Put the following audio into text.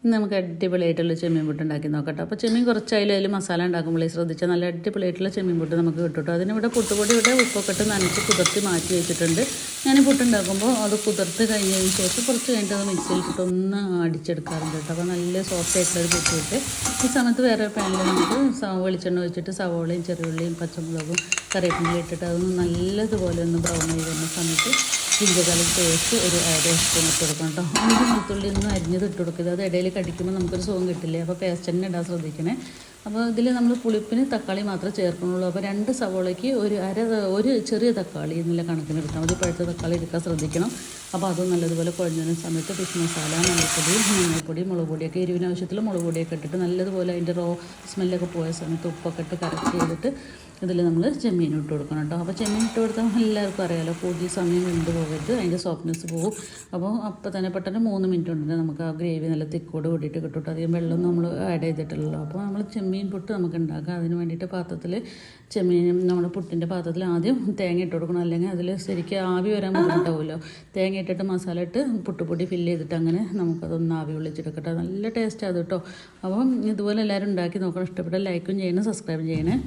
ഇന്ന് നമുക്ക് അടിപൊളിയായിട്ടുള്ള ചെമ്മീൻ പുട്ട് ഉണ്ടാക്കി നോക്കട്ടെ. അപ്പോൾ ചെമ്മീൻ കുറച്ചായാലും അതിൽ മസാല ഉണ്ടാക്കുമ്പോഴേ ശ്രദ്ധിച്ചാൽ നല്ല അടിപൊളിയായിട്ടുള്ള ചെമ്മീൻ പുട്ട് നമുക്ക് കിട്ടും. അതിനിവിടെ പുട്ടുപൊടി ഇവിടെ ഉപ്പൊക്കെ ഇട്ട് നനച്ച് കുതിർത്തി മാറ്റി വെച്ചിട്ടുണ്ട്. ഞാൻ പുട്ടുണ്ടാക്കുമ്പോൾ അത് കുതിർത്ത് കഴിഞ്ഞതിന് ശേഷം കുറച്ച് കഴിഞ്ഞിട്ട് അത് മിക്സിയിൽ ഇട്ടിട്ട് ഒന്ന് അടിച്ചെടുക്കാറുണ്ട് കേട്ടോ. അപ്പോൾ നല്ല സോഫ്റ്റ് ആയിട്ടുള്ളൊരു പുട്ട് കിട്ടും. ഈ സമയത്ത് വേറെ പാനിൽ നമുക്ക് വെളിച്ചെണ്ണ ഒഴിച്ചിട്ട് സവോളയും ചെറിയുള്ളിയും പച്ചമുളകും കറിവേപ്പിലയും ഇട്ടിട്ട് അതൊന്ന് നല്ലതുപോലെ ഒന്ന് ബ്രൗൺ ആയി വരുന്ന സമയത്ത് ജിഞ്ചകാലും പേസ്റ്റ് ഒരു 1 സ്പൂൺ ഇട്ട് കൊടുക്കണം കേട്ടോ. അഞ്ച് വെളുത്തുള്ളി ഒന്നും അരിഞ്ഞത് ഇട്ട് കൊടുക്കരുത്. അത് ഇടയിൽ കടിക്കുമ്പോൾ നമുക്കൊരു സുഖം കിട്ടില്ലേ. അപ്പോൾ പേസ്റ്റ് തന്നെ ഇടാൻ ശ്രദ്ധിക്കണേ. അപ്പോൾ ഇതിൽ നമ്മൾ പുളിപ്പിന് തക്കാളി മാത്രമേ ചേർക്കുന്നുള്ളൂ. അപ്പോൾ 2 സവോളയ്ക്ക് ഒരു ചെറിയ തക്കാളി എന്നുള്ള കണക്കിന് എടുത്താൽ മതി. പഴുത്ത തക്കാളി എടുക്കാൻ ശ്രദ്ധിക്കണം. അപ്പോൾ അത് നല്ലതുപോലെ കുഴഞ്ഞതിന് സമയത്ത് ഫിഷ് മസാല, മഞ്ഞൾപ്പൊടി, മുളക് പൊടിയൊക്കെ എരിവിന് ആവശ്യത്തിൽ മുളക് പൊടിയൊക്കെ ഇട്ടിട്ട് നല്ലതുപോലെ അതിൻ്റെ സ്മെല്ലൊക്കെ പോയ സമയത്ത് ഉപ്പൊക്കെ ഇട്ട് കറക്റ്റ് ചെയ്തിട്ട് ഇതിൽ നമ്മൾ ചെമ്മീൻ ഇട്ട് കൊടുക്കണം കേട്ടോ. അപ്പോൾ ചെമ്മീൻ ഇട്ട് കൊടുത്താൽ എല്ലാവർക്കും അറിയാമല്ലോ, കൂടുതൽ സമയം വെന്ത് പോകരുത്, അതിൻ്റെ സോഫ്റ്റ്നെസ് പോകും. അപ്പോൾ തന്നെ പെട്ടെന്ന് 3 മിനിറ്റ് കൊണ്ട് നമുക്ക് ആ ഗ്രേവി നല്ല തിക്കോട് കൂടിയിട്ട് കിട്ടും. അധികം വെള്ളം നമ്മൾ ആഡ് ചെയ്തിട്ടുള്ളൂ. അപ്പോൾ നമ്മൾ ചെമ്മീൻ പുട്ട് നമുക്ക് ഉണ്ടാക്കാം. അതിന് വേണ്ടിയിട്ട് പാത്രത്തിൽ നമ്മുടെ പുട്ടിൻ്റെ പാത്രത്തിൽ ആദ്യം തേങ്ങ ഇട്ട് കൊടുക്കണം. അല്ലെങ്കിൽ അതിൽ ശരിക്കും ആവി വരാൻ ബുദ്ധിമുട്ടാവുമല്ലോ. തേങ്ങ ഇട്ടിട്ട് മസാല ഇട്ട് പുട്ടുപൊടി ഫില്ല് ചെയ്തിട്ട് അങ്ങനെ നമുക്കതൊന്ന് ആവി വിളിച്ചെടുക്കട്ടെ. നല്ല ടേസ്റ്റ് അത് കേട്ടോ. അപ്പം ഇതുപോലെ എല്ലാവരും ഉണ്ടാക്കി നോക്കണം. ഇഷ്ടപ്പെട്ട ലൈക്കും ചെയ്യണം, സബ്സ്ക്രൈബ് ചെയ്യണേ.